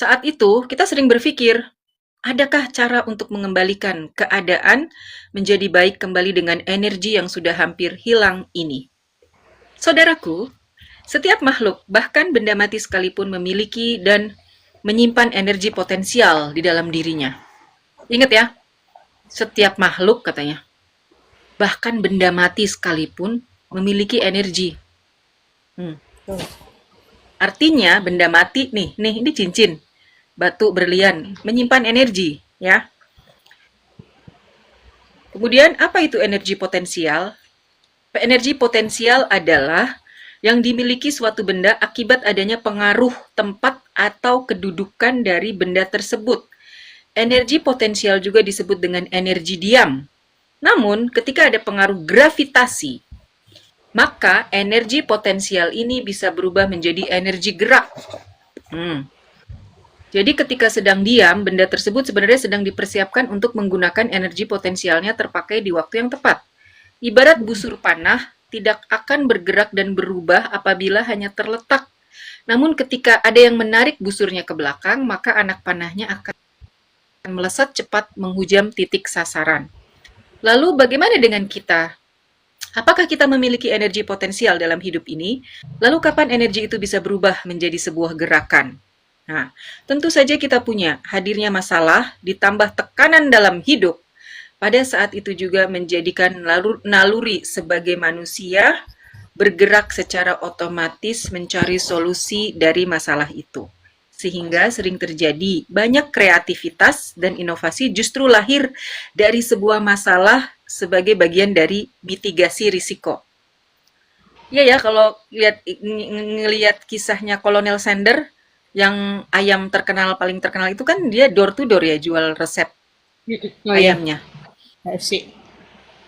Saat itu, kita sering berpikir, adakah cara untuk mengembalikan keadaan menjadi baik kembali dengan energi yang sudah hampir hilang ini? Saudaraku, setiap makhluk, bahkan benda mati sekalipun memiliki dan menyimpan energi potensial di dalam dirinya. Ingat ya, setiap makhluk katanya, bahkan benda mati sekalipun memiliki energi. Hmm. Artinya benda mati nih ini cincin, batu berlian, menyimpan energi, ya. Kemudian apa itu energi potensial? Energi potensial adalah yang dimiliki suatu benda akibat adanya pengaruh tempat atau kedudukan dari benda tersebut. Energi potensial juga disebut dengan energi diam. Namun, ketika ada pengaruh gravitasi, maka energi potensial ini bisa berubah menjadi energi gerak. Jadi ketika sedang diam, benda tersebut sebenarnya sedang dipersiapkan untuk menggunakan energi potensialnya terpakai di waktu yang tepat. Ibarat busur panah, tidak akan bergerak dan berubah apabila hanya terletak. Namun ketika ada yang menarik busurnya ke belakang, maka anak panahnya akan melesat cepat menghujam titik sasaran. Lalu bagaimana dengan kita? Apakah kita memiliki energi potensial dalam hidup ini? Lalu kapan energi itu bisa berubah menjadi sebuah gerakan? Nah, tentu saja kita punya hadirnya masalah ditambah tekanan dalam hidup. Pada saat itu juga menjadikan naluri sebagai manusia bergerak secara otomatis mencari solusi dari masalah itu. Sehingga sering terjadi banyak kreativitas dan inovasi justru lahir dari sebuah masalah sebagai bagian dari mitigasi risiko. Iya ya, kalau ngelihat kisahnya Kolonel Sanders yang ayam paling terkenal itu kan dia door to door ya jual resep Oh iya, ayamnya. KFC.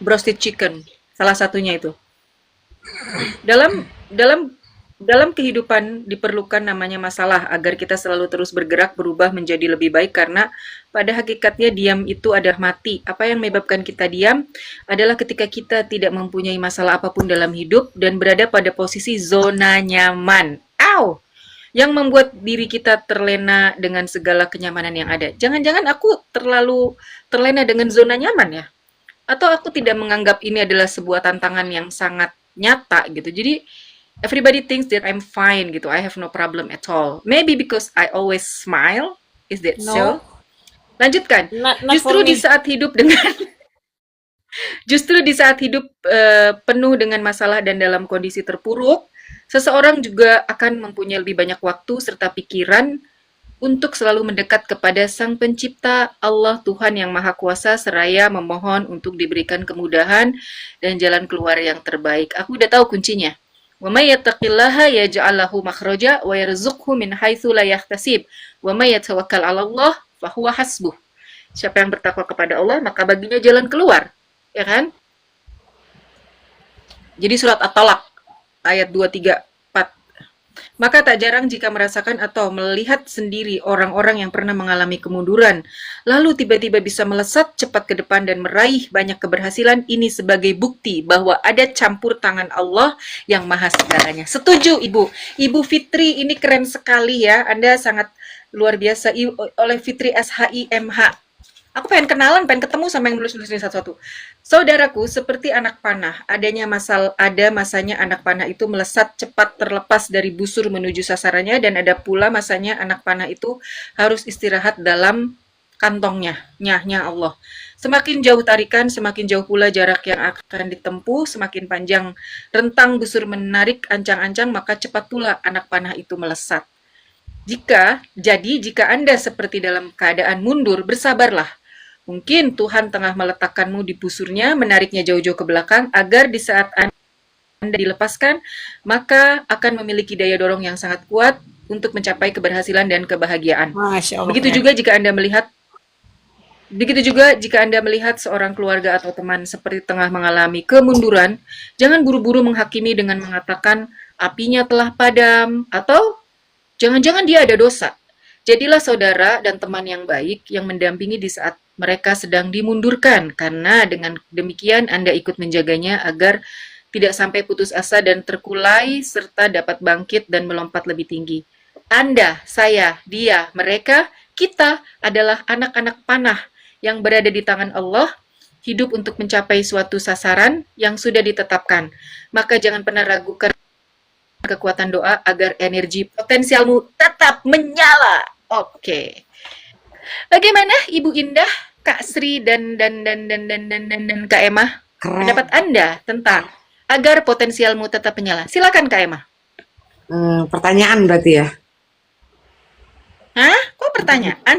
Roasted chicken, salah satunya itu. Dalam dalam dalam kehidupan diperlukan namanya masalah agar kita selalu terus bergerak berubah menjadi lebih baik karena pada hakikatnya diam itu adalah mati. Apa yang menyebabkan kita diam adalah ketika kita tidak mempunyai masalah apapun dalam hidup dan berada pada posisi zona nyaman. Ow! Yang membuat diri kita terlena dengan segala kenyamanan yang ada. Jangan-jangan aku terlalu terlena dengan zona nyaman ya? Atau aku tidak menganggap ini adalah sebuah tantangan yang sangat nyata gitu. Jadi everybody thinks that I'm fine gitu. I have no problem at all. Maybe because I always smile. Is that No, so? Lanjutkan. not for Justru di me. saat hidup dengan Justru di saat hidup penuh dengan masalah dan dalam kondisi terpuruk, seseorang juga akan mempunyai lebih banyak waktu serta pikiran untuk selalu mendekat kepada Sang Pencipta Allah Tuhan yang Maha Kuasa seraya memohon untuk diberikan kemudahan dan jalan keluar yang terbaik. Aku udah tahu kuncinya. Wa may yattaqillaha yaj'al lahu makhraja wa yarzuqhu min haitsu la yahtasib. Wa may yatawakkal 'ala Allah fahuwa hasbuh. Siapa yang bertakwa kepada Allah, maka baginya jalan keluar. Ya kan? Jadi surat At-Talaq ayat 2, 3, 4. Maka tak jarang jika merasakan atau melihat sendiri orang-orang yang pernah mengalami kemunduran, lalu tiba-tiba bisa melesat cepat ke depan dan meraih banyak keberhasilan, ini sebagai bukti bahwa ada campur tangan Allah yang maha segalanya. Setuju Ibu. Ibu Fitri ini keren sekali ya. Anda sangat luar biasa oleh Fitri SHIMH. Aku pengen kenalan, pengen ketemu sama yang nulis-nulis ini satu-satu. Saudaraku, seperti anak panah, ada masanya anak panah itu melesat cepat terlepas dari busur menuju sasarannya dan ada pula masanya anak panah itu harus istirahat dalam kantongnya, nyahnya Allah. Semakin jauh tarikan, semakin jauh pula jarak yang akan ditempuh, semakin panjang rentang busur menarik ancang-ancang, maka cepat pula anak panah itu melesat. Jika Anda seperti dalam keadaan mundur, bersabarlah. Mungkin Tuhan tengah meletakkanmu di busurnya, menariknya jauh-jauh ke belakang, agar di saat Anda dilepaskan, maka akan memiliki daya dorong yang sangat kuat untuk mencapai keberhasilan dan kebahagiaan. Masya Allah Begitu keren. juga jika Anda melihat Begitu juga jika Anda melihat seorang keluarga atau teman seperti tengah mengalami kemunduran, jangan buru-buru menghakimi dengan mengatakan apinya telah padam atau jangan-jangan dia ada dosa. Jadilah saudara dan teman yang baik yang mendampingi di saat mereka sedang dimundurkan, karena dengan demikian Anda ikut menjaganya agar tidak sampai putus asa dan terkulai, serta dapat bangkit dan melompat lebih tinggi. Anda, saya, dia, mereka, kita adalah anak-anak panah yang berada di tangan Allah, hidup untuk mencapai suatu sasaran yang sudah ditetapkan. Maka jangan pernah ragukan kekuatan doa agar energi potensialmu tetap menyala. Oke. Bagaimana Ibu Indah, Kak Sri dan Kak Emma? Keren. Pendapat Anda tentang agar potensialmu tetap menyala. Silakan Kak Emma. Pertanyaan berarti ya. Hah? Kok pertanyaan?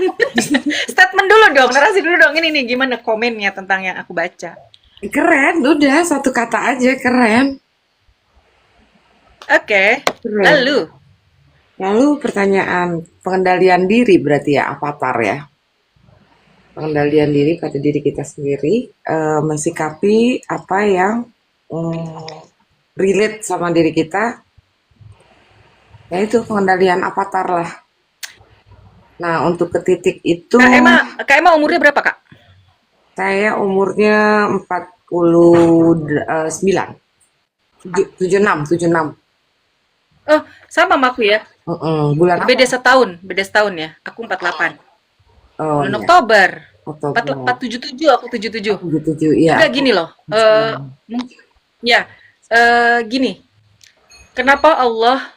Statement dulu dong, narasi dulu dong. Ini nih gimana komennya tentang yang aku baca. Keren, udah satu kata aja keren. Oke. Keren. Lalu, Pertanyaan pengendalian diri berarti ya, avatar ya. Pengendalian diri pada diri kita sendiri, mensikapi apa yang relate sama diri kita, ya itu pengendalian avatar lah. Nah, untuk ke titik itu, Kak Emma umurnya berapa Kak? saya umurnya 49. 76. Oh, sama sama aku ya. Bulan apa? Beda setahun ya. Aku 48. Oh Bulan iya, Oktober. Oktober 477, aku 77. 77, iya. Enggak gini loh. Mungkin ya gini. Kenapa Allah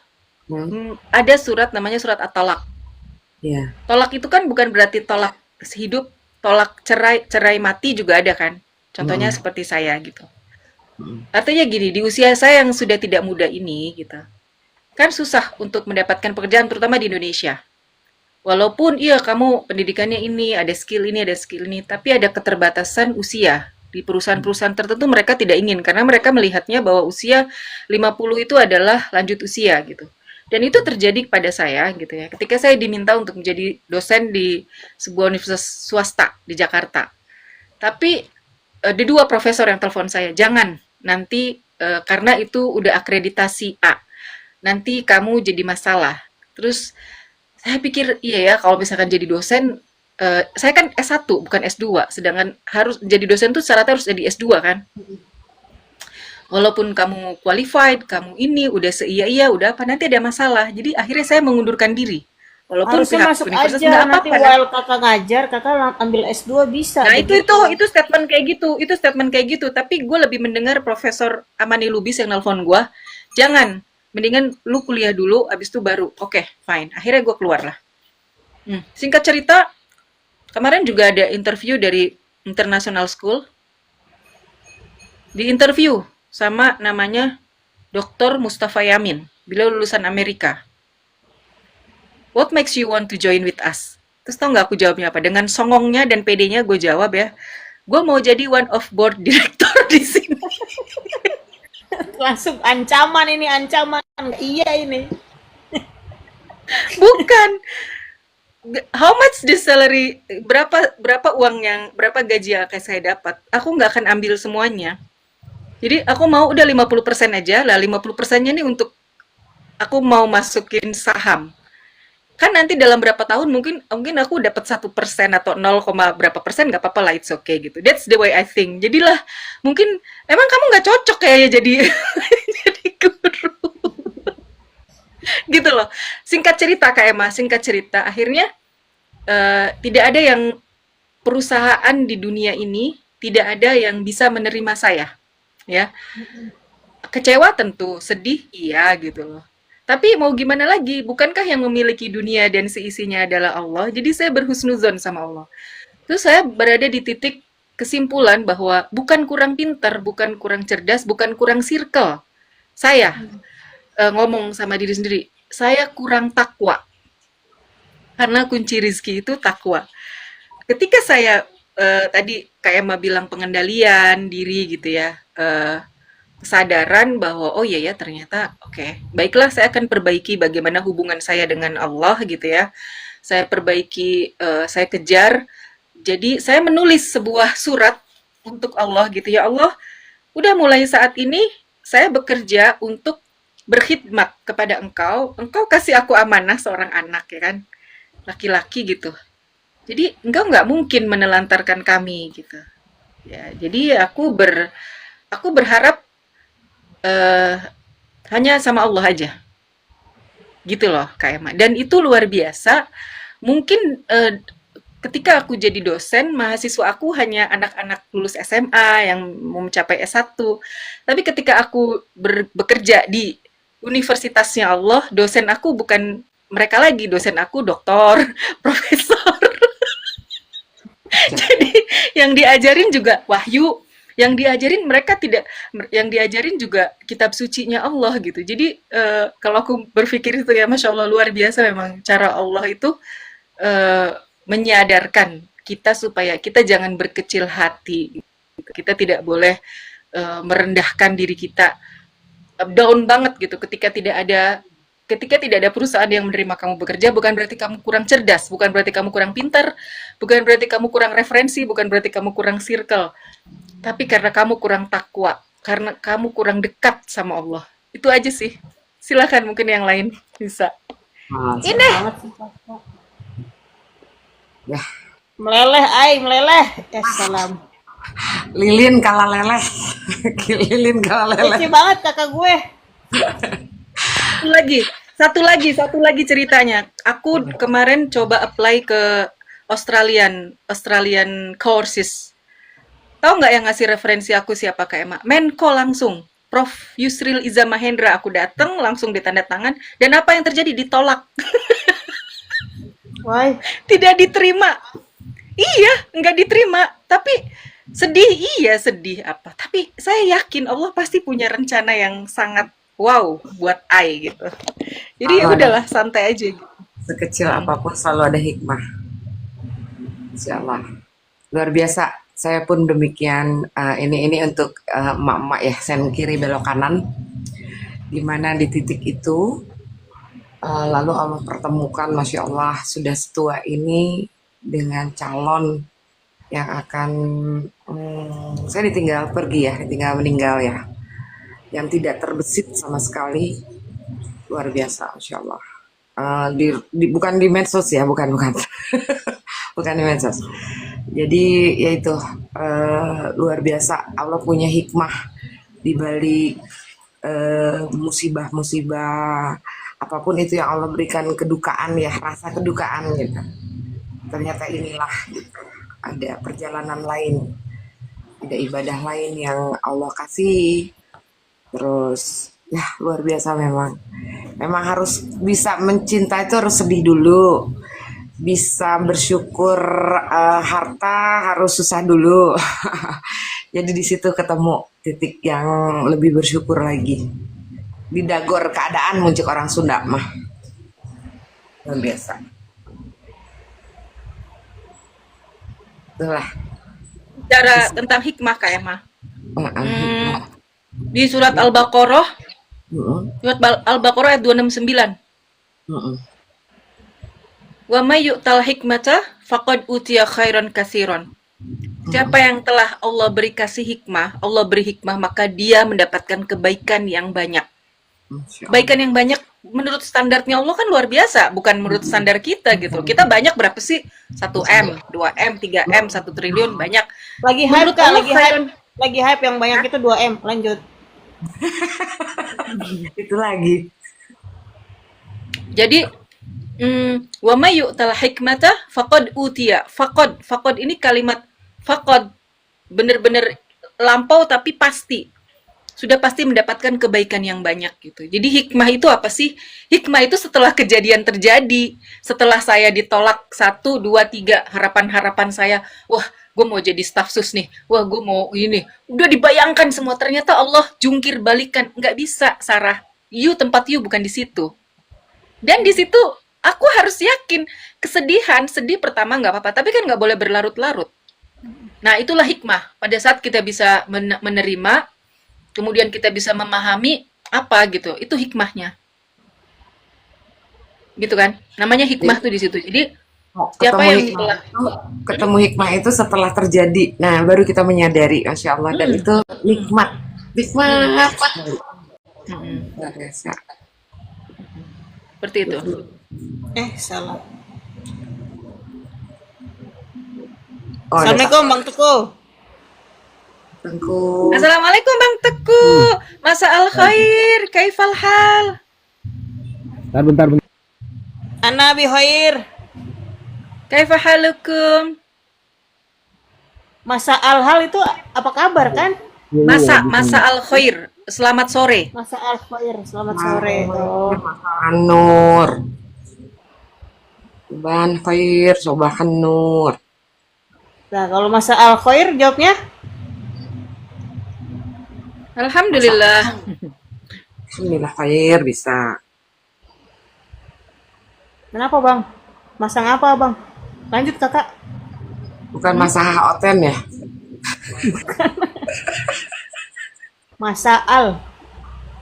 ada surat namanya surat At-Talaq. Iya. Tolak itu kan bukan berarti tolak hidup, tolak cerai mati juga ada kan. Contohnya seperti saya gitu. Artinya gini, di usia saya yang sudah tidak muda ini gitu. Kan susah untuk mendapatkan pekerjaan terutama di Indonesia. Walaupun iya kamu pendidikannya ini, ada skill ini, tapi ada keterbatasan usia. Di perusahaan-perusahaan tertentu mereka tidak ingin karena mereka melihatnya bahwa usia 50 itu adalah lanjut usia gitu. Dan itu terjadi pada saya gitu ya. Ketika saya diminta untuk menjadi dosen di sebuah universitas swasta di Jakarta. Tapi ada dua profesor yang telepon saya, jangan nanti karena itu udah akreditasi A. Nanti kamu jadi masalah. Terus saya pikir iya ya kalau misalkan jadi dosen saya kan S1 bukan S2, sedangkan harus jadi dosen tuh syaratnya harus jadi S2 kan. Walaupun kamu qualified, kamu ini udah seia-iya, udah apa, nanti ada masalah. Jadi akhirnya saya mengundurkan diri. Walaupun Harusnya pihak masuk universitas aja nggak nanti apa-apa. while kakak ngajar, kakak ambil S2 bisa. Nah begitu. itu statement kayak gitu, Tapi gue lebih mendengar Profesor Amani Lubis yang nelfon gue, jangan, mendingan lu kuliah dulu, abis itu baru. Oke, fine. Akhirnya gue keluar lah. Singkat cerita, kemarin juga ada interview dari International School. Di interview sama namanya Dr. Mustafa Yamin. Beliau lulusan Amerika. What makes you want to join with us? Terus tau nggak aku jawabnya apa? Dengan songongnya dan pedenya gue jawab ya, gue mau jadi one of board director di sini. Langsung ancaman ini, ancaman. Iya ini. Bukan. How much the salary? Berapa uang yang berapa gaji yang akan saya dapat? Aku nggak akan ambil semuanya. Jadi aku mau udah 50% aja lah. 50%-nya nih untuk aku mau masukin saham. Kan nanti dalam berapa tahun mungkin aku dapat 1% atau 0, berapa persen nggak apa-apa lah, it's okay gitu. That's the way I think. Jadilah mungkin emang kamu nggak cocok kayaknya jadi jadi guru. Gitu loh. Singkat cerita Kak Emma, akhirnya tidak ada yang perusahaan di dunia ini tidak ada yang bisa menerima saya. Ya. Kecewa tentu, sedih iya gitu loh. Tapi mau gimana lagi? Bukankah yang memiliki dunia dan seisinya adalah Allah? Jadi saya berhusnuzon sama Allah. Terus saya berada di titik kesimpulan bahwa bukan kurang pintar, bukan kurang cerdas, bukan kurang circle. Saya ngomong sama diri sendiri, saya kurang takwa. Karena kunci rizki itu takwa. Ketika saya tadi Kak Emma bilang pengendalian diri gitu ya, kesadaran bahwa oh iya ya ternyata oke, baiklah saya akan perbaiki bagaimana hubungan saya dengan Allah gitu ya. Saya perbaiki, saya kejar. Jadi saya menulis sebuah surat untuk Allah gitu ya Allah. Udah mulai saat ini saya bekerja untuk berkhidmat kepada Engkau. Engkau kasih aku amanah seorang anak ya kan, laki-laki gitu. Jadi engkau nggak mungkin menelantarkan kami gitu. Ya, jadi aku berharap hanya sama Allah aja. Gitu loh Kak Emma. Dan itu luar biasa. Mungkin ketika aku jadi dosen, mahasiswa aku hanya anak-anak lulus SMA yang mau mencapai S1. Tapi ketika aku bekerja di universitasnya Allah, dosen aku bukan mereka lagi, dosen aku doktor, profesor. Jadi yang diajarin juga wahyu, yang diajarin mereka tidak, yang diajarin juga kitab sucinya Allah gitu. Jadi kalau aku berpikir itu ya Masya Allah luar biasa memang cara Allah itu menyadarkan kita supaya kita jangan berkecil hati. Kita tidak boleh merendahkan diri kita, down banget gitu ketika tidak ada perusahaan yang menerima kamu bekerja. Bukan berarti kamu kurang cerdas, bukan berarti kamu kurang pintar, bukan berarti kamu kurang referensi, bukan berarti kamu kurang circle, tapi karena kamu kurang takwa, karena kamu kurang dekat sama Allah. Itu aja sih. Silakan mungkin yang lain bisa. Mantap. Ini Banget sih kakak. Ya, Meleleh, meleleh. Salam. lilin kalah leleh. Lilin kalah leleh. Lucu banget kakak gue. Satu lagi ceritanya. Aku kemarin coba apply ke Australian courses. Tahu nggak yang ngasih referensi aku siapa Kak Emma? Menko langsung. Prof. Yusril Iza Mahendra. Aku datang langsung ditanda tangan. Dan apa yang terjadi? Ditolak. Why? Tidak diterima. Iya, nggak diterima. Tapi sedih apa. Tapi saya yakin Allah pasti punya rencana yang sangat wow buat I gitu. Jadi ya Kalau ada udahlah santai aja gitu. sekecil apapun selalu ada hikmah. Insya Allah. Luar biasa. Saya pun demikian. Ini untuk emak-emak ya, sen kiri belok kanan. Di mana di titik itu lalu Allah pertemukan, Masya Allah, sudah setua ini dengan calon yang akan saya ditinggal pergi ya, ditinggal meninggal ya, yang tidak terbesit sama sekali. Luar biasa, Masya Allah. Bukan di medsos ya, bukan bukan di medsos. Jadi yaitu luar biasa, Allah punya hikmah di balik musibah-musibah apapun itu yang Allah berikan, kedukaan ya, rasa kedukaan gitu. Ternyata inilah gitu, ada perjalanan lain, ada ibadah lain yang Allah kasih. Terus ya luar biasa memang. Memang harus bisa mencinta itu harus sedih dulu. Bisa bersyukur harta harus susah dulu. Jadi di situ ketemu titik yang lebih bersyukur lagi. Didagor keadaan muncul orang Sunda mah. Luar biasa. Itulah. Bicara tentang hikmah Kak Emma. Hikmah. Di surat Al-Baqarah, Heeh. surat Al-Baqarah ayat 269. Heeh. Wa may yu'tal hikmata faqad utiya khairan katsiran. Siapa yang telah Allah beri kasih hikmah, Allah beri hikmah, maka dia mendapatkan kebaikan yang banyak. Masya Allah. Kebaikan yang banyak menurut standarnya Allah kan luar biasa, bukan menurut standar kita gitu. Kita banyak berapa sih? 1M, 2M, 3M, 1 triliun banyak. Lagi hype Menurut kak, Allah lagi hype. khairan. Lagi hype yang banyak itu 2M. Lanjut. Itu lagi. Jadi wa may yu'tal hikmata faqad utiya. Faqad ini kalimat faqad, bener-bener lampau tapi pasti. Sudah pasti mendapatkan kebaikan yang banyak gitu. Jadi hikmah itu apa sih? Hikmah itu setelah kejadian terjadi, setelah saya ditolak 1, 2, 3, harapan-harapan saya, wah gue mau jadi staf sus nih, wah gue mau ini, udah dibayangkan semua, ternyata Allah jungkir balikan, nggak bisa Sarah, tempat bukan di situ. Dan di situ aku harus yakin, sedih pertama nggak apa-apa, tapi kan nggak boleh berlarut-larut. Nah itulah hikmah, pada saat kita bisa menerima, kemudian kita bisa memahami apa gitu, itu hikmahnya, gitu kan? Namanya hikmah tuh di situ. Jadi siapa yang telah Ketemu hikmah itu setelah terjadi. Nah, baru kita menyadari, Masya Allah. Dan itu nikmat. Nikmat apa? Luar biasa. seperti itu. Salah. Oh, ada Assalamualaikum Bang Teguh. Tengku. Assalamualaikum Bang Teguh, masa al khair, kaifal hal? Bentar. Ana bi khair. Kaifa halukum? Masa al-hal itu apa kabar kan? Masa al khair. Selamat sore. Masa al-khair, selamat sore. Oh. Nur. Ban khair, sobahan nur. Nah, kalau masa al-khair jawabnya Alhamdulillah. Alhamdulillah khair bisa. kenapa, Bang? Masang apa, Bang? Lanjut, Kakak. Bukan masalah oten ya. Masa al.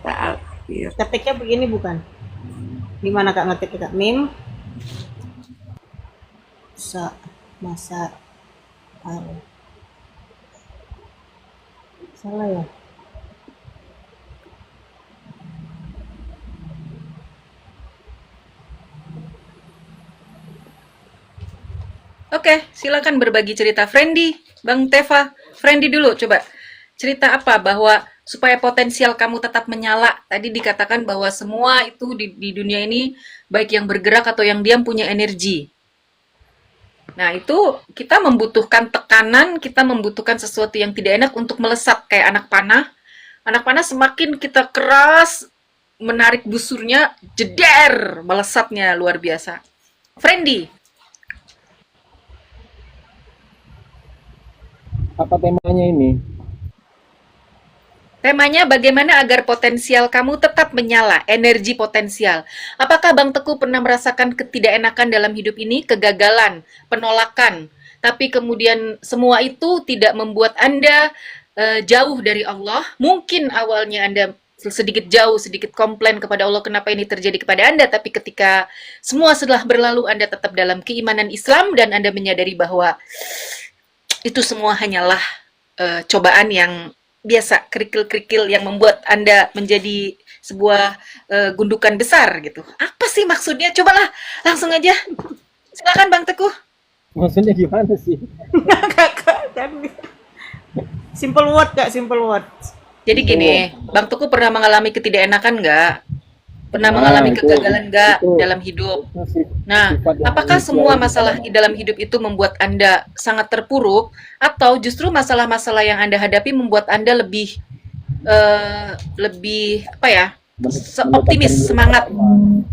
Khair. Ketiknya begini bukan? Gimana Kak ngetik Kak? Mim masa al. Salah ya? Oke, silakan berbagi cerita. Friendly, Bang Teva. Friendly dulu, coba. Cerita apa bahwa supaya potensial kamu tetap menyala. Tadi dikatakan bahwa semua itu di dunia ini, baik yang bergerak atau yang diam, punya energi. Nah, itu kita membutuhkan tekanan, kita membutuhkan sesuatu yang tidak enak untuk melesat. Kayak anak panah. Anak panah semakin kita keras, menarik busurnya, jeder, melesatnya luar biasa. Friendly. Apa temanya ini? Temanya bagaimana agar potensial kamu tetap menyala, energi potensial. Apakah Bang Teguh pernah merasakan ketidakenakan dalam hidup ini, kegagalan, penolakan, tapi kemudian semua itu tidak membuat Anda jauh dari Allah? Mungkin awalnya Anda sedikit jauh, sedikit komplain kepada Allah kenapa ini terjadi kepada Anda, tapi ketika semua setelah berlalu Anda tetap dalam keimanan Islam dan Anda menyadari bahwa itu semua hanyalah cobaan yang biasa, kerikil-kerikil yang membuat Anda menjadi sebuah gundukan besar gitu. Apa sih maksudnya? Cobalah langsung aja. Silakan Bang Teguh. Maksudnya gimana sih? Kakak kan. Simple word Kak, simple word. Jadi gini, Bang Teguh pernah mengalami ketidakenakan nggak? Pernah mengalami kegagalan nggak dalam hidup? Nah, apakah semua masalah di dalam hidup itu membuat Anda sangat terpuruk, atau justru masalah-masalah yang Anda hadapi membuat Anda lebih apa ya, optimis, semangat?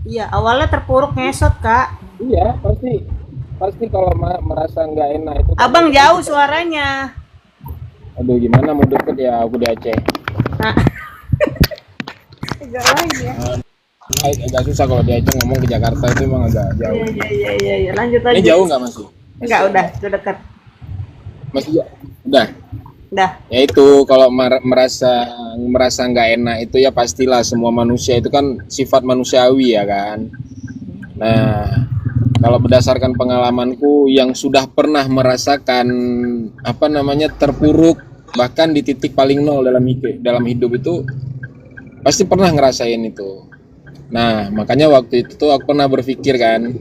Iya, awalnya terpuruk ngesot Kak. Iya, pasti kalau merasa nggak enak itu. Abang jauh suaranya. Aduh, gimana mau deket ya, aku di Aceh. Nah. Agak lain ya. Agak susah kalau di Aceh, ngomong ke Jakarta itu emang agak jauh. Iya. Lanjut. Ini jauh nggak masih? Enggak, udah dekat. Masih ya? Udah. Udah. Ya itu kalau merasa nggak enak itu ya pastilah, semua manusia itu kan sifat manusiawi ya kan. Nah, kalau berdasarkan pengalamanku yang sudah pernah merasakan terpuruk bahkan di titik paling nol dalam hidup itu pasti pernah ngerasain itu. Nah, makanya waktu itu tuh aku pernah berpikir kan,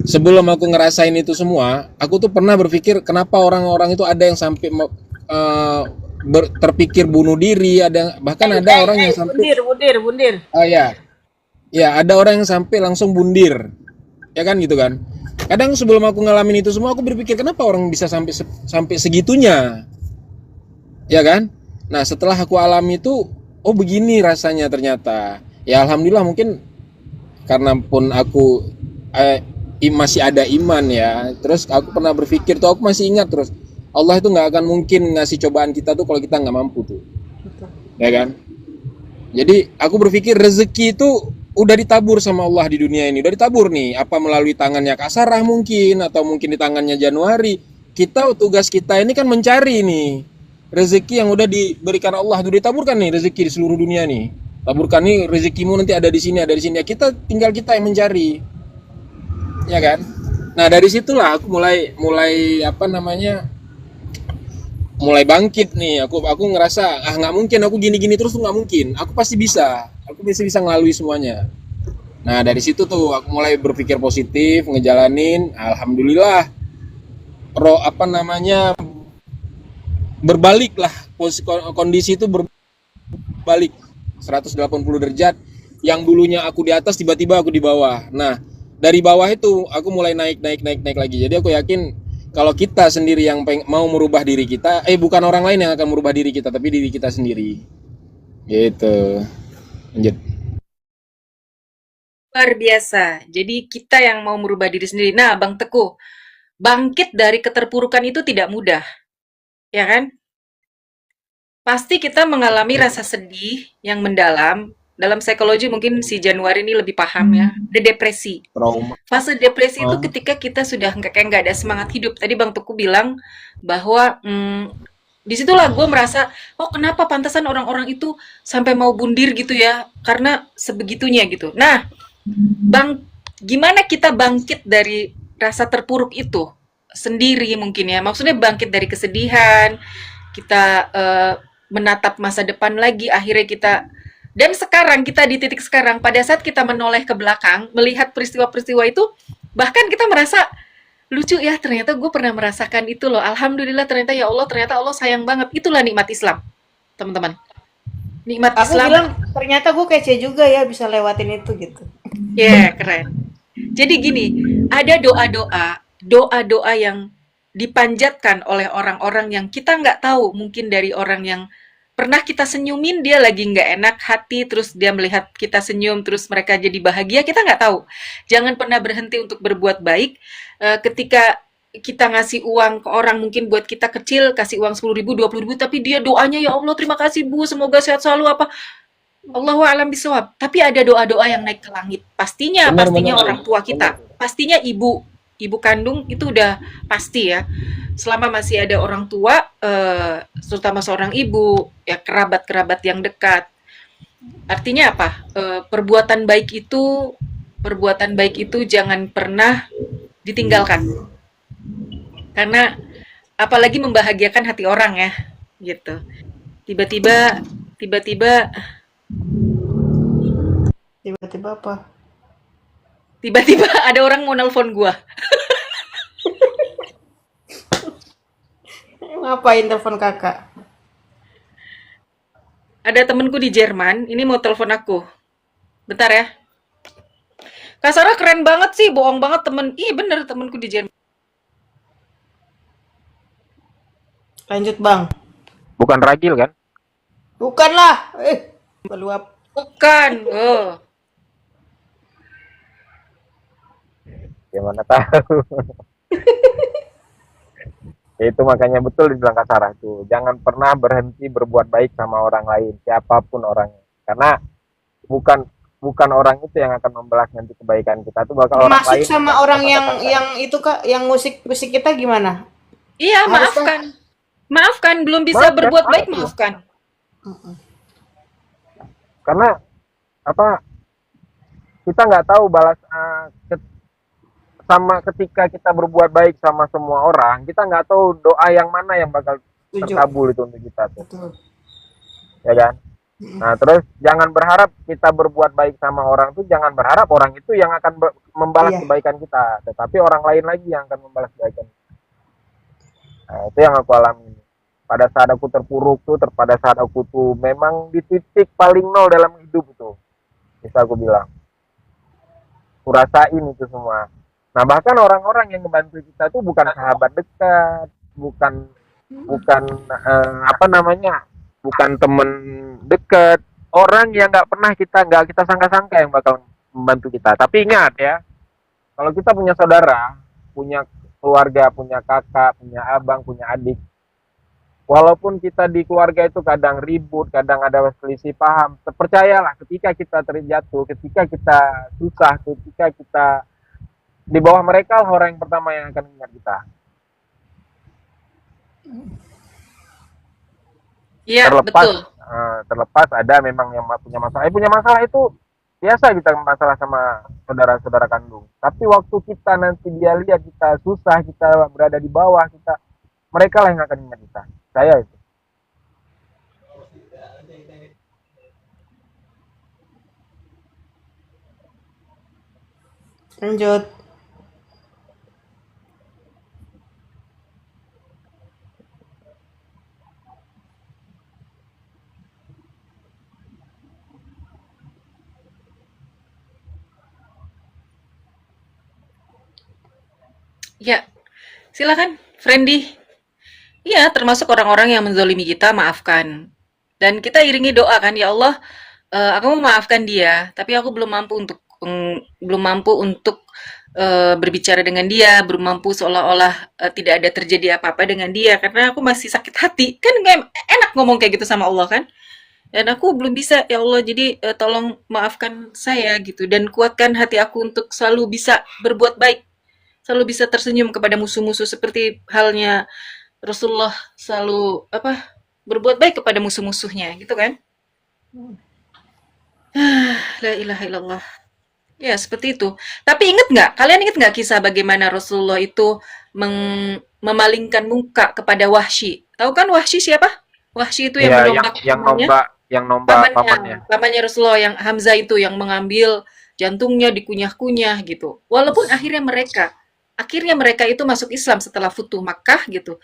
sebelum aku ngerasain itu semua, aku tuh pernah berpikir kenapa orang-orang itu ada yang sampai terpikir bunuh diri, bahkan ada orang yang sampai bundir. Oh ya. Ya, ada orang yang sampai langsung bundir. Ya kan gitu kan. Kadang sebelum aku ngalamin itu semua aku berpikir kenapa orang bisa sampai segitunya. Ya kan? Nah, setelah aku alami itu, oh begini rasanya ternyata. Ya alhamdulillah, mungkin karena pun aku masih ada iman ya. Terus aku pernah berpikir tuh, aku masih ingat terus, Allah itu nggak akan mungkin ngasih cobaan kita tuh kalau kita nggak mampu tuh. Betul. Ya kan? Jadi aku berpikir rezeki itu udah ditabur sama Allah di dunia ini. Udah ditabur nih, apa melalui tangannya Kak Sarah mungkin, atau mungkin di tangannya Januari. Tugas kita ini kan mencari nih rezeki yang udah diberikan Allah, udah ditaburkan nih rezeki di seluruh dunia nih. Taburkan nih rezekimu nanti ada di sini. Ya, tinggal kita yang mencari. Ya kan? Nah, dari situlah aku mulai mulai bangkit nih. Aku ngerasa nggak mungkin aku gini-gini terus tuh, nggak mungkin. Aku pasti bisa. Aku bisa ngelalui semuanya. Nah, dari situ tuh aku mulai berpikir positif, ngejalanin. Alhamdulillah. Berbalik lah, kondisi itu berbalik 180 derajat. yang dulunya aku di atas tiba-tiba aku di bawah. Nah, dari bawah itu aku mulai naik lagi. Jadi aku yakin kalau kita sendiri yang mau merubah diri kita, bukan orang lain yang akan merubah diri kita, tapi diri kita sendiri. Gitu. Lanjut. Luar biasa. Jadi kita yang mau merubah diri sendiri. Nah, Bang Teguh, bangkit dari keterpurukan itu tidak mudah, ya kan? Pasti kita mengalami rasa sedih yang mendalam. Dalam psikologi mungkin si Januari ini lebih paham ya. Ada depresi. Trauma. Fase depresi itu Ah, ketika kita sudah kayak nggak ada semangat hidup. Tadi Bang Teguh bilang bahwa disitulah gue merasa, oh kenapa pantasan orang-orang itu sampai mau bundir gitu ya? Karena sebegitunya gitu. Nah, Bang, gimana kita bangkit dari rasa terpuruk itu sendiri mungkin ya? Maksudnya bangkit dari kesedihan, kita menatap masa depan lagi, akhirnya kita dan sekarang kita di titik sekarang, pada saat kita menoleh ke belakang, melihat peristiwa-peristiwa itu, bahkan kita merasa lucu ya, ternyata gue pernah merasakan itu loh. Alhamdulillah ternyata ya Allah, ternyata Allah sayang banget. Itulah nikmat Islam, teman-teman. Nikmat Aku Islam, bilang ternyata gue kece juga ya bisa lewatin itu gitu. ya yeah, keren. Jadi gini, ada doa-doa yang dipanjatkan oleh orang-orang yang kita nggak tahu, mungkin dari orang yang pernah kita senyumin, dia lagi nggak enak hati, terus dia melihat kita senyum, terus mereka jadi bahagia, kita nggak tahu. Jangan pernah berhenti untuk berbuat baik. Ketika kita ngasih uang ke orang, mungkin buat kita kecil, kasih uang 10.000, 20.000, tapi dia doanya, ya Allah terima kasih Bu, semoga sehat selalu, apa Allahu a'lam bishawab. Tapi ada doa-doa yang naik ke langit. Pastinya, benar-benar. pastinya orang tua kita. Pastinya ibu kandung itu udah pasti ya. Selama masih ada orang tua, terutama seorang ibu, ya kerabat-kerabat yang dekat. Artinya apa? Perbuatan baik itu jangan pernah ditinggalkan. Karena apalagi membahagiakan hati orang ya, gitu. Tiba-tiba, tiba-tiba Tiba-tiba apa? Tiba-tiba ada orang mau nelpon gua. Ngapain telepon kakak? Ada temenku di Jerman, ini mau telepon aku. Bentar ya. Kak Sarah keren banget sih, bohong banget temen. Ih bener temenku di Jerman. Lanjut bang. Bukan ragil kan? Bukan lah. Meluap. Bukan. Oh. Gimana tahu. Ya itu makanya betul dibilang Kak Sarah tuh. Jangan pernah berhenti berbuat baik sama orang lain, siapapun orangnya. Karena bukan bukan orang itu yang akan membalas nanti kebaikan kita tuh bakal orang Masuk lain sama yang orang kita katakan. yang itu kak, yang musik kita gimana? Iya, Haruskah? maafkan. Maafkan, belum bisa Maaf kan? berbuat Maaf baik, ya. maafkan. Karena apa? Kita nggak tahu balas sama ketika kita berbuat baik sama semua orang, kita nggak tahu doa yang mana yang bakal Setuju. terkabul itu untuk kita tuh, Betul. ya kan? Nah, terus jangan berharap kita berbuat baik sama orang tuh, jangan berharap orang itu yang akan membalas Iya. kebaikan kita, tetapi orang lain lagi yang akan membalas kebaikan. Nah, itu yang aku alami. Pada saat aku terpuruk tuh, pada saat aku tuh memang di titik paling nol dalam hidup itu, bisa aku bilang. Kurasain itu semua. Nah, bahkan orang-orang yang membantu kita tuh bukan sahabat dekat, bukan bukan apa namanya, bukan temen dekat, orang yang nggak kita sangka-sangka yang bakal membantu kita. Tapi ingat ya, kalau kita punya saudara, punya keluarga, punya kakak, punya abang, punya adik, walaupun kita di keluarga itu kadang ribut, kadang ada selisih paham, percayalah ketika kita terjatuh, ketika kita susah, ketika kita di bawah mereka lah orang yang pertama yang akan ingat kita. Iya, Terlepas betul. terlepas ada memang yang punya masalah. Punya masalah itu biasa kita masalah sama saudara-saudara kandung. Tapi waktu kita nanti dia lihat kita susah, kita berada di bawah, kita mereka lah yang akan ingat kita. Saya itu. Lanjut. Ya, silakan, Friendly. Iya, termasuk orang-orang yang menzolimi kita, maafkan. Dan kita iringi doa kan, ya Allah, aku memaafkan dia, tapi aku belum mampu untuk berbicara dengan dia, belum mampu seolah-olah tidak ada terjadi apa-apa dengan dia, karena aku masih sakit hati. Kan nggak enak ngomong kayak gitu sama Allah kan? Dan aku belum bisa, ya Allah, jadi tolong maafkan saya gitu, dan kuatkan hati aku untuk selalu bisa berbuat baik, selalu bisa tersenyum kepada musuh-musuh seperti halnya Rasulullah selalu berbuat baik kepada musuh-musuhnya gitu kan. La ilaha illallah. Ya, seperti itu. Tapi kalian inget nggak kisah bagaimana Rasulullah itu memalingkan muka kepada Wahsy? Tahu kan Wahsy siapa? Wahsy itu yang Iya, merombak pamannya, yang nomba pamannya. pamannya Rasulullah yang Hamzah itu yang mengambil jantungnya dikunyah-kunyah gitu. Walaupun akhirnya mereka itu masuk Islam setelah Futuh Makkah gitu.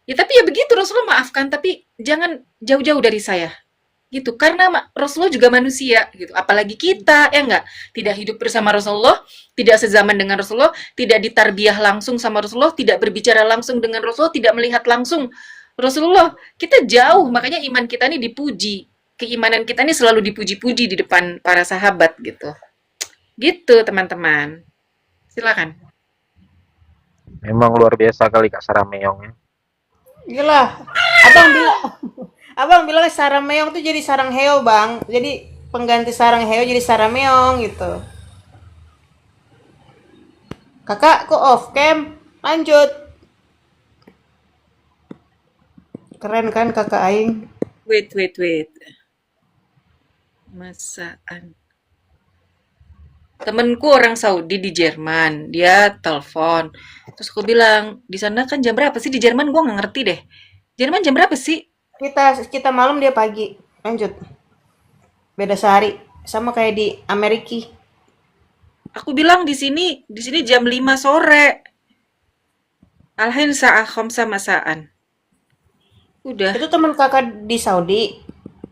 Ya tapi ya begitu, Rasulullah maafkan, tapi jangan jauh-jauh dari saya gitu, karena Rasulullah juga manusia gitu, apalagi kita, ya enggak, tidak hidup bersama Rasulullah, tidak sezaman dengan Rasulullah, tidak ditarbiyah langsung sama Rasulullah, tidak berbicara langsung dengan Rasulullah, tidak melihat langsung Rasulullah, kita jauh. Makanya iman kita ini dipuji, keimanan kita ini selalu dipuji-puji di depan para sahabat gitu teman-teman. Silakan. Memang luar biasa kali Kak Sarah Meong ya. Gila. Abang bilang Abang bilang sarang meong tuh jadi sarang heo, Bang. Jadi pengganti sarang heo jadi sarang meong gitu. Kakak kok off cam? Lanjut. Keren kan kakak aing? Wait. Masaan. Temenku orang Saudi di Jerman, dia telepon. Terus aku bilang, di sana kan jam berapa sih di Jerman? Gua nggak ngerti deh. Jerman jam berapa sih? Kita malam dia pagi. Lanjut. Beda sehari. Sama kayak di Amerika. Aku bilang di sini jam 5 sore. Alhain sa'ah khamsa masaan. Udah, Itu teman kakak di Saudi.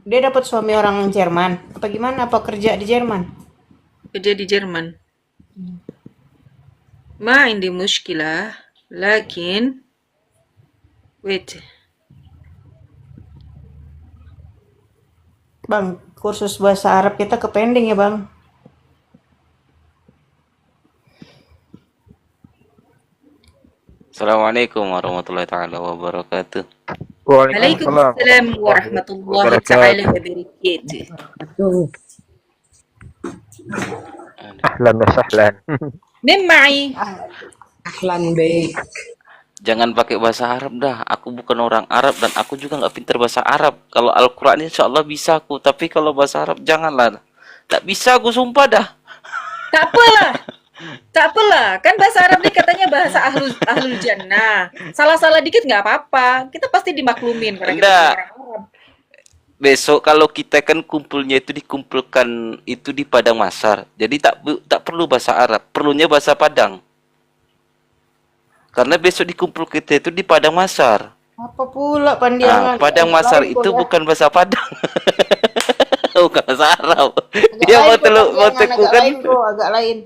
Dia dapat suami orang Jerman. Apa gimana? Apa kerja di Jerman? kerja di Jerman. Ma indi mushkilah, lakin wait. Bang, kursus bahasa Arab kita kepending ya, Bang. Assalamualaikum warahmatullahi taala wabarakatuh. Waalaikumsalam Waalaikumsalam warahmatullahi taala wabarakatuh. Aduh, Ahlan wa sahlan. Min ma'i. ahlan baik. Jangan pakai bahasa Arab dah. Aku bukan orang Arab dan aku juga nggak pintar bahasa Arab. Kalau Al-Quran insya Allah bisa aku. Tapi kalau bahasa Arab janganlah. Tak bisa aku sumpah dah. Tak apalah. Tak apalah. Kan bahasa Arab ini katanya bahasa ahlul jannah. Salah-salah dikit nggak apa-apa. Kita pasti dimaklumin karena kita Enggak. orang Arab. Besok kalau kita kan kumpulnya itu dikumpulkan itu di Padang Masar. Jadi tak perlu bahasa Arab. Perlunya bahasa Padang. Karena besok dikumpul kita itu di Padang Masar. Apa pula pandiangan? Padang Masar Lain itu kok ya. bukan bahasa Padang. Bukan bahasa Arab. Agak Dia lain mau kok teluk mau pandiangan, teku agak kan. lain kok, agak lain.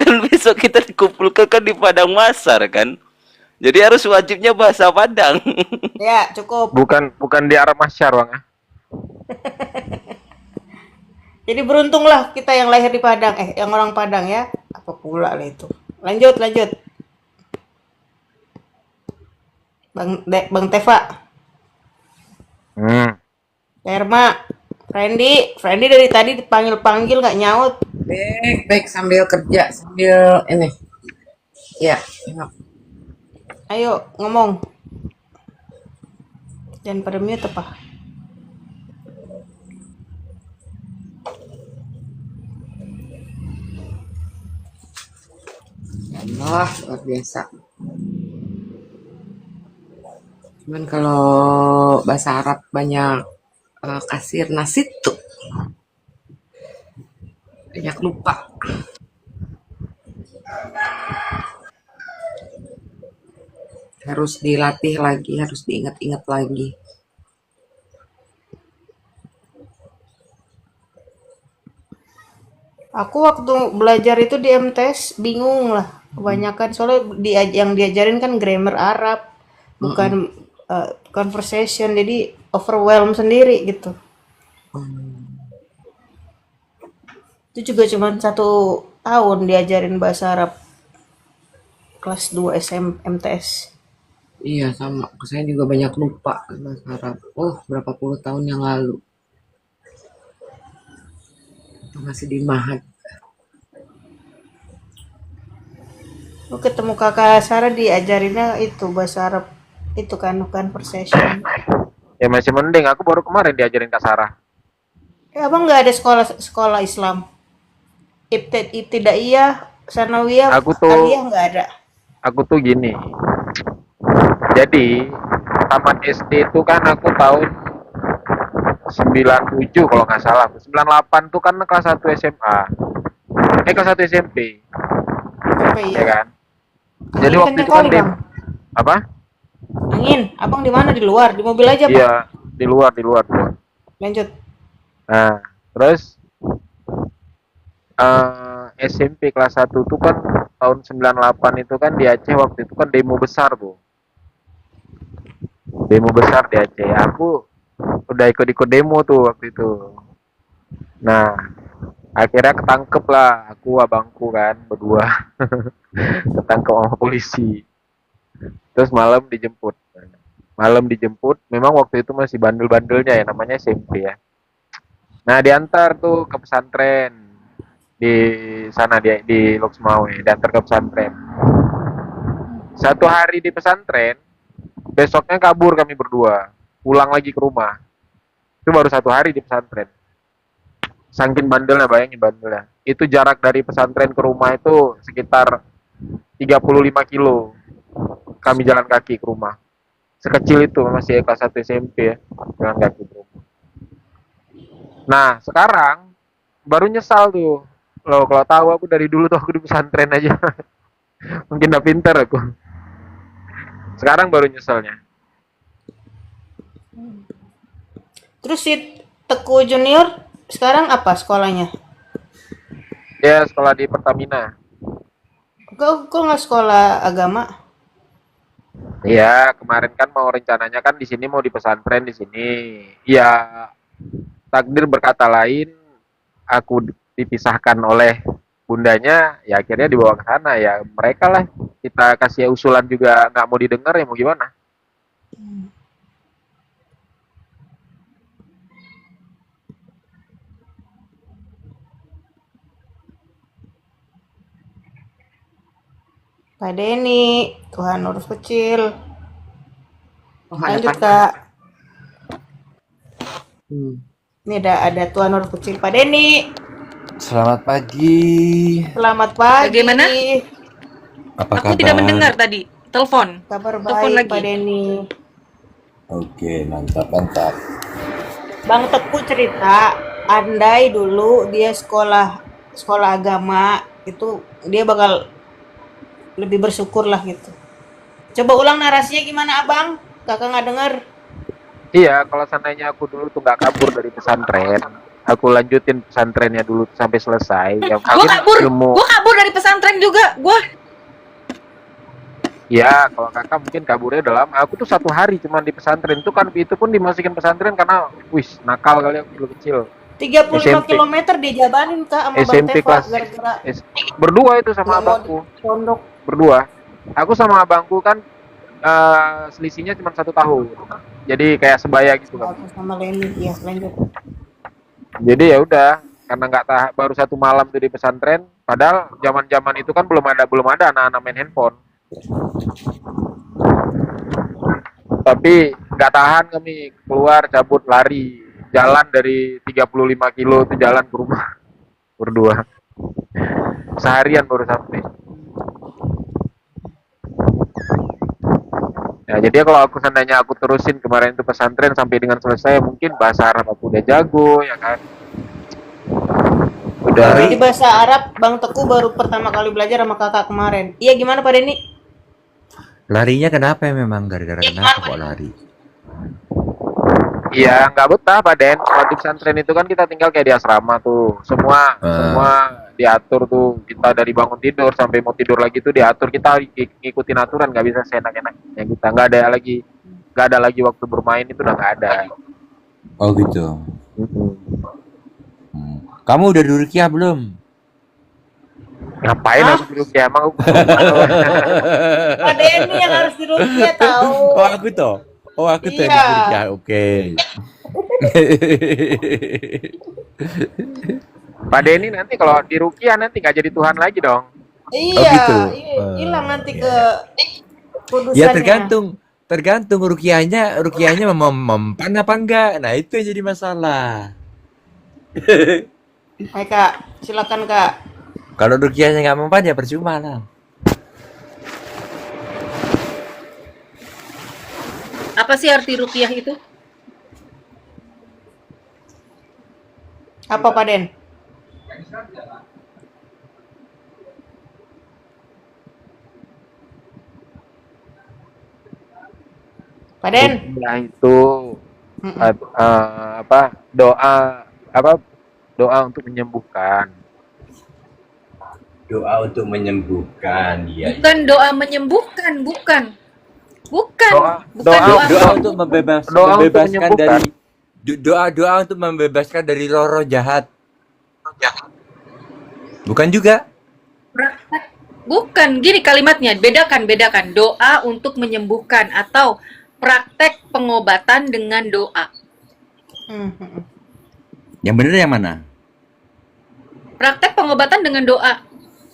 Dan besok kita dikumpulkan kan di Padang Masar kan. Jadi harus wajibnya bahasa Padang. Ya, cukup. Bukan di Arab Masyar, Bang. Jadi beruntunglah kita yang lahir di Padang, yang orang Padang ya. Apa pula lah itu. Lanjut. Bang Teva, Hmm. Herma, Friendly dari tadi dipanggil-panggil nggak nyaut. Baik sambil kerja, sambil ini. Ya, enak. Ayo ngomong. Jangan pada mute apa. Allah, luar biasa. Cuman kalau bahasa Arab banyak kasir nasid tuh. Banyak lupa. Harus dilatih lagi, harus diingat-ingat lagi. Aku waktu belajar itu di MTS bingung lah. Kebanyakan soalnya yang diajarin kan grammar Arab, bukan Mm-mm. conversation, jadi overwhelm sendiri gitu. Itu juga cuma 1 tahun diajarin bahasa Arab kelas 2 MTS. Iya sama, saya juga banyak lupa bahasa Arab. Oh, berapa puluh tahun yang lalu. Itu masih di Mahat. Lu ketemu kakak Sarah diajarinnya itu bahasa Arab itu kan conversation. Ya masih mending, aku baru kemarin diajarin Kak Sarah. Abang nggak ada sekolah sekolah Islam? Ibtidaiyah, sanawiyah, Aku tuh aliyah nggak ada. aku tuh gini. Jadi taman SD itu kan aku tahun 97 kalau nggak salah. 98 tuh kan kelas 1 SMA. Kelas 1 SMP, Apa ya iya? kan? Jadi Angin waktu kenceng itu kan kali bang. apa? Angin, abang di mana? Di luar, di mobil aja pak. Iya, di luar. Lanjut. Nah, terus SMP kelas 1 tuh kan tahun 98 itu kan di Aceh waktu itu kan demo besar tuh. Demo besar di Aceh. Aku udah ikut-ikut demo tuh waktu itu. Nah, akhirnya ketangkep lah aku abangku kan berdua. Ketangkep sama polisi. Terus malam dijemput memang waktu itu masih bandel-bandelnya ya, namanya SMP ya. Nah, diantar tuh ke pesantren di sana, di Loksmawe, diantar ke pesantren. 1 hari di pesantren, besoknya kabur kami berdua, pulang lagi ke rumah. Itu baru 1 hari di pesantren. Saking bandelnya, bayangin bandelnya. Itu jarak dari pesantren ke rumah itu sekitar 35 kilo. Kami jalan kaki ke rumah. Sekecil itu, masih kelas 1 SMP ya, jalan kaki ke rumah. Nah, sekarang baru nyesal tuh. Loh, kalau tahu aku dari dulu tuh aku di pesantren aja. Mungkin udah pinter aku. Sekarang baru nyesalnya. Terus si Teku Junior sekarang apa sekolahnya? Dia sekolah di Pertamina. Kok nggak sekolah agama? Iya, kemarin kan mau rencananya kan di sini mau di pesantren di sini. Iya, takdir berkata lain, aku dipisahkan oleh bundanya, ya akhirnya dibawa ke sana. Ya mereka lah, kita kasih usulan juga nggak mau didengar, ya mau gimana. Pak Denny, Tuhan urus kecil. Oh, ada Lanjut tanya. kak. Hmm. Ini ada Tuhan urus kecil Pak Denny. Selamat pagi. Selamat pagi. Bagaimana? Apa Aku kabar? tidak mendengar tadi. Telepon. Kabar Telepon baik lagi. Pak Denny. Oke, mantap. Bang Teku cerita, andai dulu dia sekolah agama itu dia bakal lebih bersyukur lah gitu. Coba ulang narasinya gimana abang? Kakak nggak dengar. Iya, kalau seandainya aku dulu tuh nggak kabur dari pesantren, aku lanjutin pesantrennya dulu sampai selesai. Ya Gua mungkin kabur. ilmu. Gua kabur dari pesantren juga. Ya, kalau kakak mungkin kaburnya udah lama. Aku tuh 1 hari cuman di pesantren tuh kan, itu pun dimasukin pesantren karena, wis nakal kali aku dulu kecil. 35 SMP. kilometer dijabanin kak sama Bang SMP Teva kelas gara-gara berdua itu sama nggak mau abangku, di pondok. berdua. Aku sama abangku kan selisihnya cuma 1 tahun. Jadi kayak sebaya gitu kan. Aku sama Leni ya lanjut. Jadi ya udah, karena nggak tahan, baru 1 malam tuh di pesantren. Padahal zaman-zaman itu kan belum ada anak-anak main handphone. Tapi nggak tahan, kami keluar cabut lari, jalan dari 35 kilo itu jalan ke rumah berdua. Seharian baru sampai. Ya, jadi kalau aku seandainya aku terusin kemarin itu pesantren sampai dengan selesai, mungkin bahasa Arab aku udah jago, ya kan? Udah. Di bahasa Arab Bang Teku baru pertama kali belajar sama kakak kemarin. Iya gimana Pak Denny? Larinya kenapa ya memang? Gara-gara kenapa kok lari? Iya, nggak betah Pak Den. Kalau di pesantren itu kan kita tinggal kayak di asrama tuh. Semua diatur tuh, kita dari bangun tidur sampai mau tidur lagi tuh diatur, kita ngikutin aturan, nggak bisa seenak-enaknya kita, nggak ada lagi waktu bermain, itu udah nggak ada. Oh gitu. Mm-mm. Hmm. Kamu udah diruqyah belum? Ngapain Hah? aku duduk ya emang aku Pak Denny yang harus diruqyah tahu. Oh aku toh. Oh aku tuh yang Iya. diruqyah. Oke. Pak Denny nanti kalau di Rukiah nanti nggak jadi Tuhan lagi dong. Iya, gitu. hilang nanti Iya. ke kudusannya. Ya tergantung ruqyahnya mempan apa enggak. Nah itu yang jadi masalah. Hai Kak, silakan Kak. Kalau ruqyahnya nggak mempan ya percuma lah. Apa sih arti ruqyah itu? Apa Pak Den? Pak Den? Rukiah itu Mm-mm. doa untuk menyembuhkan. Doa untuk menyembuhkan. Iya. Bukan doa menyembuhkan, bukan. Bukan. Bukan Doa doa. Doa untuk membebaskan menyembuhkan. dari doa untuk membebaskan dari roh jahat. Bukan juga? Praktek. Bukan, gini kalimatnya, bedakan. Doa untuk menyembuhkan atau praktek pengobatan dengan doa. Mm-mm. Yang benar yang mana? Praktek pengobatan dengan doa.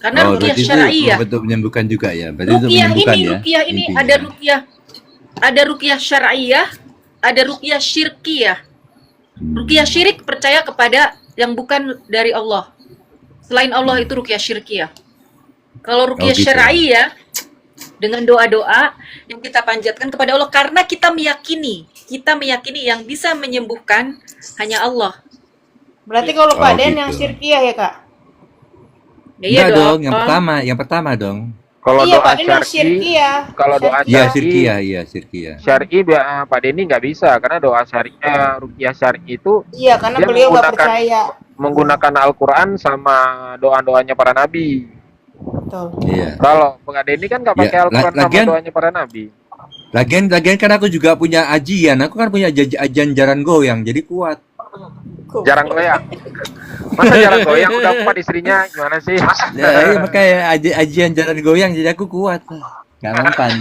Karena ruqyah berarti itu syar'iyah. untuk menyembuhkan juga ya. Berarti itu Ruqyah menyembuhkan ini, ya. ruqyah ini intinya. ada ruqyah syar'iyah, ada ruqyah syirkiyah. Ruqyah syirik percaya kepada yang bukan dari Allah. Selain Allah itu ruqyah syirkiyah. Kalau ruqyah gitu. syar'iyah dengan doa-doa yang kita panjatkan kepada Allah karena kita meyakini yang bisa menyembuhkan hanya Allah. Berarti kalau Pak Oh, Den gitu. yang syirkiyah ya Kak? Ya, iya Enggak dong, dong. yang pertama dong. Kalau Iya doa Pak Den yang syar'i, syirkiyah. kalau doa Iya, syar'i, Sirkia. syar'i Pak Denny nggak bisa karena doa syariah Rukiah syar'i itu Iya, karena dia beliau nggak percaya. menggunakan Al-Quran sama doa-doanya para nabi. Betul. Iya. Kalau Pak Denny kan nggak pakai Ya, Al-Quran sama lagian- doanya para nabi. Lagian kan aku juga punya ajian. Aku kan punya ajian jaran goyang, jadi kuat. Jarang goyang. Masa jarang goyang udah empat istrinya gimana sih? Ya, makanya ajian jaran goyang jadi aku kuat. Gak mempan.